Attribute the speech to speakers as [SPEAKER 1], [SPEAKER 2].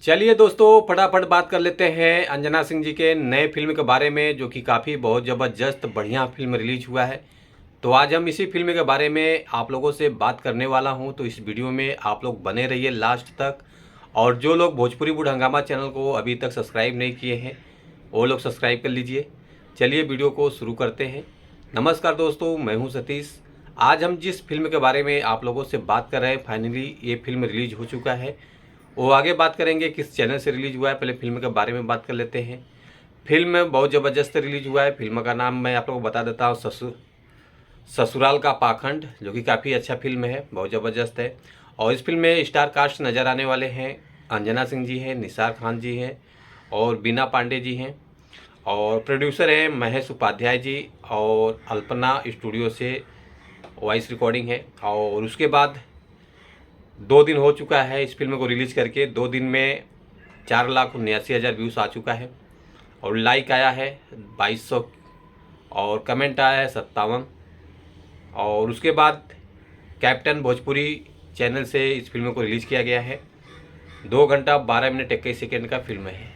[SPEAKER 1] चलिए दोस्तों, फटाफट बात कर लेते हैं अंजना सिंह जी के नए फिल्म के बारे में, जो कि काफ़ी बहुत ज़बरदस्त बढ़िया फिल्म रिलीज हुआ है। तो आज हम इसी फिल्म के बारे में आप लोगों से बात करने वाला हूं, तो इस वीडियो में आप लोग बने रहिए लास्ट तक। और जो लोग भोजपुरी बुढ़ हंगामा चैनल को अभी तक सब्सक्राइब नहीं किए हैं वो लोग सब्सक्राइब कर लीजिए। चलिए वीडियो को शुरू करते हैं। नमस्कार दोस्तों, मैं हूँ सतीश। आज हम जिस फिल्म के बारे में आप लोगों से बात कर रहे हैं, फाइनली ये फिल्म रिलीज हो चुका है। वो आगे बात करेंगे किस चैनल से रिलीज हुआ है, पहले फिल्म के बारे में बात कर लेते हैं। फिल्म बहुत ज़बरदस्त रिलीज हुआ है। फिल्म का नाम मैं आप लोगों को बता देता हूँ, ससुराल का पाखंड, जो कि काफ़ी अच्छा फिल्म है, बहुत ज़बरदस्त है। और इस फिल्म में स्टार कास्ट नज़र आने वाले हैं, अंजना सिंह जी हैं, निसार खान जी हैं और बीना पांडे जी हैं। और प्रोड्यूसर हैं महेश उपाध्याय जी, और अल्पना स्टूडियो से वॉइस रिकॉर्डिंग है। और उसके बाद 2 दिन हो चुका है इस फिल्म को रिलीज़ करके। 2 दिन में 4,79,000 व्यूज़ आ चुका है, और लाइक आया है 2200, और कमेंट आया है 57। और उसके बाद कैप्टन भोजपुरी चैनल से इस फिल्म को रिलीज़ किया गया है। 2 घंटा 12 मिनट 21 सेकेंड का फिल्म है।